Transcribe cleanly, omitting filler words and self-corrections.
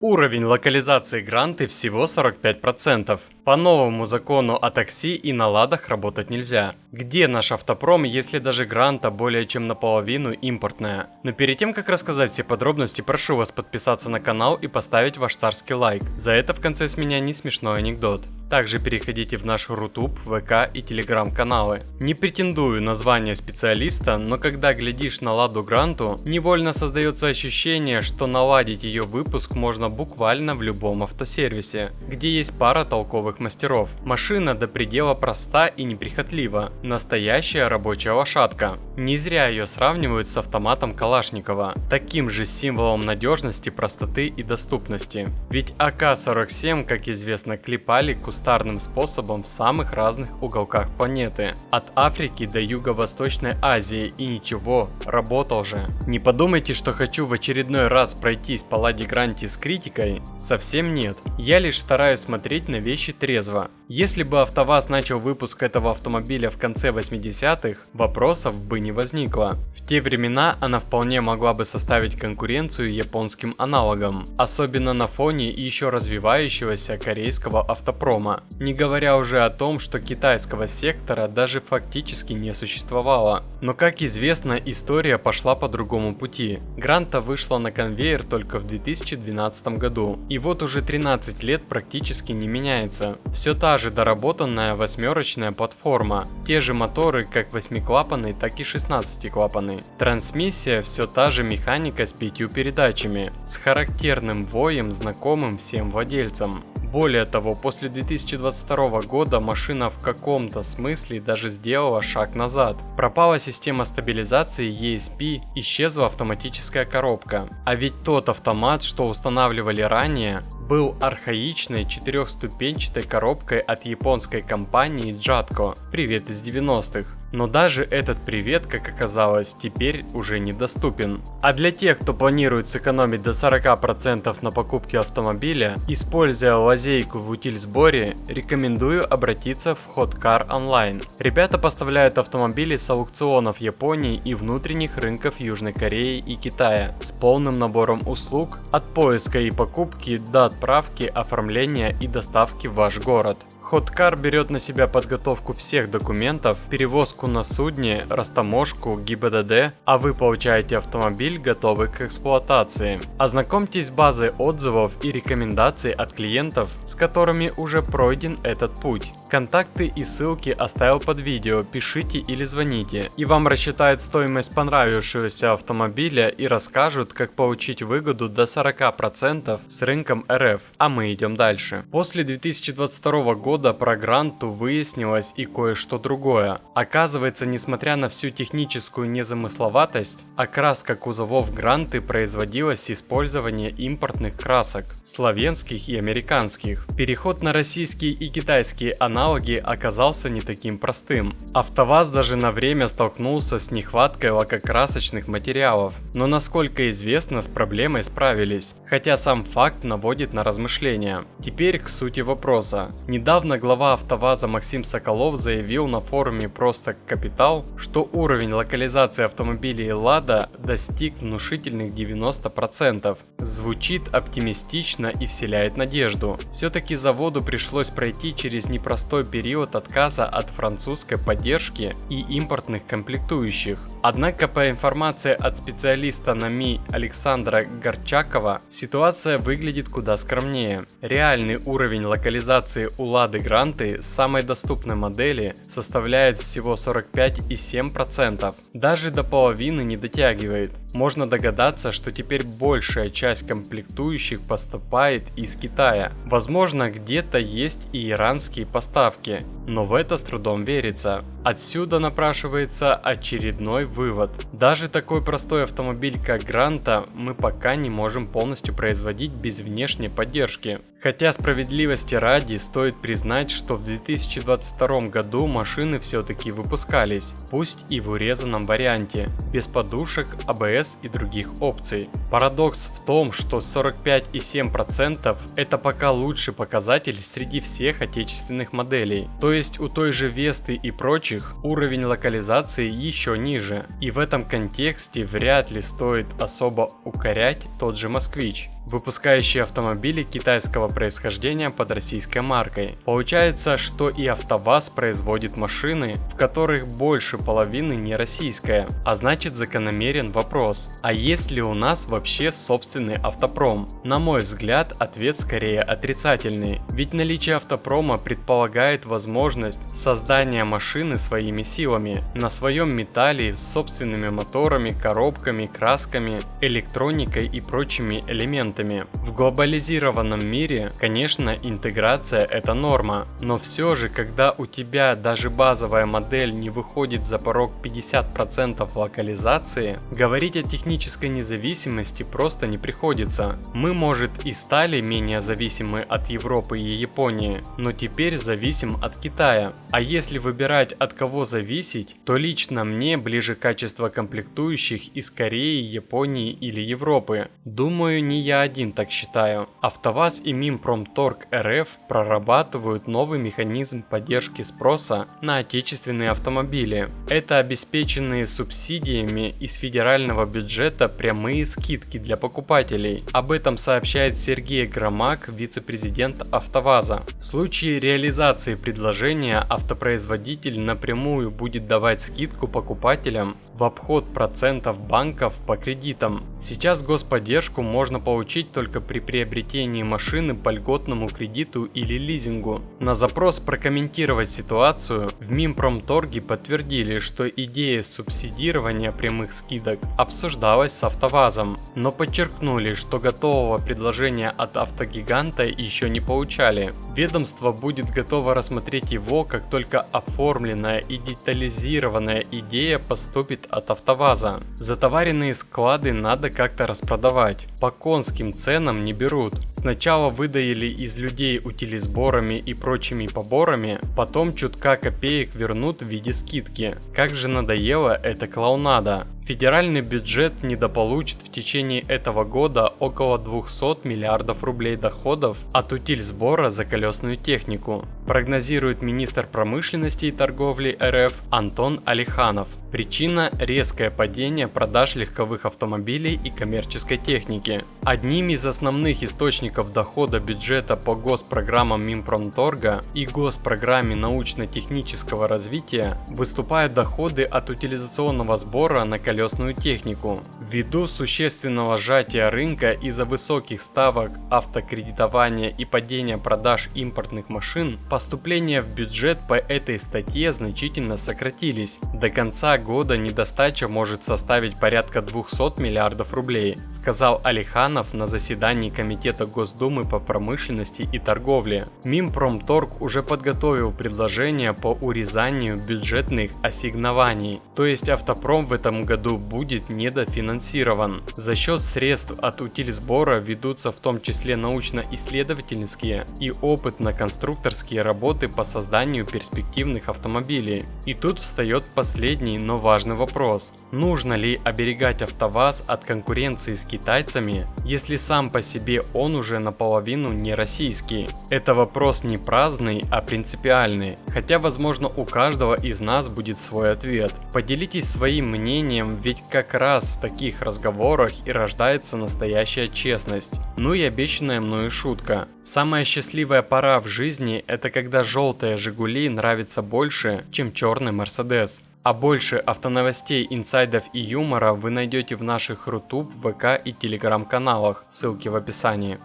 Уровень локализации гранты всего 45%. По новому закону о такси и на ладах работать нельзя. Где наш автопром, если даже гранта более чем наполовину импортная? Но перед тем, как рассказать все подробности, прошу вас подписаться на канал и поставить ваш царский лайк. За это в конце с меня не смешной анекдот. Также переходите в наш Рутуб, ВК и Телеграм каналы. Не претендую на звание специалиста, но когда глядишь на Ладу Гранту, невольно создается ощущение, что наладить ее выпуск можно буквально в любом автосервисе, где есть пара толковых мастеров. Машина до предела проста и неприхотлива. Настоящая рабочая лошадка. Не зря ее сравнивают с автоматом Калашникова, таким же символом надежности, простоты и доступности. Ведь АК-47, как известно, клепали кустарным способом в самых разных уголках планеты. От Африки до Юго-Восточной Азии, и ничего, работал же. Не подумайте, что хочу в очередной раз пройтись по Ладе Гранте с критикой. Совсем нет. Я лишь стараюсь смотреть на вещи трезво. Если бы АвтоВАЗ начал выпуск этого автомобиля в конце 80-х, вопросов бы не возникло. В те времена она вполне могла бы составить конкуренцию японским аналогам, особенно на фоне еще развивающегося корейского автопрома, не говоря уже о том, что китайского сектора даже фактически не существовало. Но, как известно, история пошла по другому пути. Гранта вышла на конвейер только в 2012 году, и вот уже 13 лет практически не меняется. Все та же доработанная восьмерочная платформа, те же моторы как 8-клапанный, так и 16-клапанный. Трансмиссия все та же механика с 5 передачами, с характерным воем, знакомым всем владельцам. Более того, после 2022 года машина в каком-то смысле даже сделала шаг назад. Пропала система стабилизации ESP, исчезла автоматическая коробка. А ведь тот автомат, что устанавливали ранее, был архаичной 4-ступенчатой коробкой от японской компании Jatco. Привет из 90-х. Но даже этот привет, как оказалось, теперь уже недоступен. А для тех, кто планирует сэкономить до 40% на покупке автомобиля, используя лазейку в утильсборе, рекомендую обратиться в Hotcar Online. Ребята поставляют автомобили с аукционов Японии и внутренних рынков Южной Кореи и Китая с полным набором услуг от поиска и покупки до отправки, оформления и доставки в ваш город. Hotcar берет на себя подготовку всех документов, перевозку на судне, растаможку, ГИБДД, а вы получаете автомобиль, готовый к эксплуатации. Ознакомьтесь с базой отзывов и рекомендаций от клиентов, с которыми уже пройден этот путь. Контакты и ссылки оставил под видео, пишите или звоните, и вам рассчитают стоимость понравившегося автомобиля и расскажут, как получить выгоду до 40% с рынком РФ. А мы идем дальше. После 2022 года про Гранту выяснилось и кое-что другое. Оказывается, несмотря на всю техническую незамысловатость, окраска кузовов Гранты производилась с использованием импортных красок, славянских и американских. Переход на российские и китайские аналоги оказался не таким простым. АвтоВАЗ даже на время столкнулся с нехваткой лакокрасочных материалов, но, насколько известно, с проблемой справились, хотя сам факт наводит на размышления. Теперь к сути вопроса. Недавно глава АвтоВАЗа Максим Соколов заявил на форуме «Просто Капитал», что уровень локализации автомобилей Лада достиг внушительных 90%. Звучит оптимистично и вселяет надежду. Все-таки заводу пришлось пройти через непростой период отказа от французской поддержки и импортных комплектующих. Однако, по информации от специалиста НАМИ Александра Горчакова, ситуация выглядит куда скромнее. Реальный уровень локализации у Лады Гранты с самой доступной модели составляет всего 45,7%. Даже до половины не дотягивает. Можно догадаться, что теперь большая часть комплектующих поступает из Китая. Возможно, где-то есть и иранские поставки, но в это с трудом верится. Отсюда напрашивается очередной вывод. Даже такой простой автомобиль, как Гранта, мы пока не можем полностью производить без внешней поддержки. Хотя справедливости ради стоит признать, что в 2022 году машины все-таки выпускались, пусть и в урезанном варианте, без подушек, АБС и других опций. Парадокс в том, что 45,7% это пока лучший показатель среди всех отечественных моделей, то есть у той же Весты и прочих уровень локализации еще ниже, и в этом контексте вряд ли стоит особо укорять тот же Москвич. выпускающие автомобили китайского происхождения под российской маркой. Получается, что и АвтоВАЗ производит машины, в которых больше половины не российская. А значит, закономерен вопрос: а есть ли у нас вообще собственный автопром? На мой взгляд, ответ скорее отрицательный. Ведь наличие автопрома предполагает возможность создания машины своими силами, на своем металле, с собственными моторами, коробками, красками, электроникой и прочими элементами. В глобализированном мире, конечно, интеграция — это норма, но все же, когда у тебя даже базовая модель не выходит за порог 50% локализации, говорить о технической независимости просто не приходится. Мы, может, и стали менее зависимы от Европы и Японии, но теперь зависим от Китая. А если выбирать, от кого зависеть, то лично мне ближе качество комплектующих из Кореи, Японии или Европы. Думаю, не я один так считаю. АвтоВАЗ и Минпромторг РФ прорабатывают новый механизм поддержки спроса на отечественные автомобили. Это обеспеченные субсидиями из федерального бюджета прямые скидки для покупателей. Об этом сообщает Сергей Громак, вице-президент АвтоВАЗа. В случае реализации предложения автопроизводитель напрямую будет давать скидку покупателям в обход процентов банков по кредитам. Сейчас господдержку можно получить только при приобретении машины по льготному кредиту или лизингу. На запрос прокомментировать ситуацию в Минпромторге подтвердили, что идея субсидирования прямых скидок обсуждалась с АвтоВАЗом, но подчеркнули, что готового предложения от автогиганта еще не получали. Ведомство будет готово рассмотреть его, как только оформленная и детализированная идея поступит от АвтоВАЗа. Затоваренные склады надо как-то распродавать. По конским ценам не берут. Сначала выдаили из людей утилизборами и прочими поборами, потом чутка копеек вернут в виде скидки. Как же надоела эта клоунада. Федеральный бюджет недополучит в течение этого года около 200 миллиардов рублей доходов от утильсбора за колесную технику, прогнозирует министр промышленности и торговли РФ Антон Алиханов. Причина – резкое падение продаж легковых автомобилей и коммерческой техники. Одним из основных источников дохода бюджета по госпрограммам Минпромторга и госпрограмме научно-технического развития выступают доходы от утилизационного сбора на колесную технику. Ввиду существенного сжатия рынка из-за высоких ставок автокредитования и падения продаж импортных машин, поступления в бюджет по этой статье значительно сократились. До конца года недостача может составить порядка 200 миллиардов рублей, сказал Алиханов на заседании Комитета Госдумы по промышленности и торговле. Минпромторг уже подготовил предложение по урезанию бюджетных ассигнований, то есть автопром в этом году будет недофинансирован. За счет средств от утильсбора ведутся в том числе научно-исследовательские и опытно-конструкторские работы по созданию перспективных автомобилей. И тут встает последний, но важный вопрос. Нужно ли оберегать АвтоВАЗ от конкуренции с китайцами, если сам по себе он уже наполовину не российский? Это вопрос не праздный, а принципиальный. Хотя, возможно, у каждого из нас будет свой ответ. Поделитесь своим мнением, ведь как раз в таких разговорах и рождается настоящая честность. Ну и обещанная мною шутка. Самая счастливая пора в жизни — это когда желтые Жигули нравится больше, чем черный Мерседес. А больше автоновостей, инсайдов и юмора вы найдете в наших Рутуб, ВК и Телеграм каналах, ссылки в описании.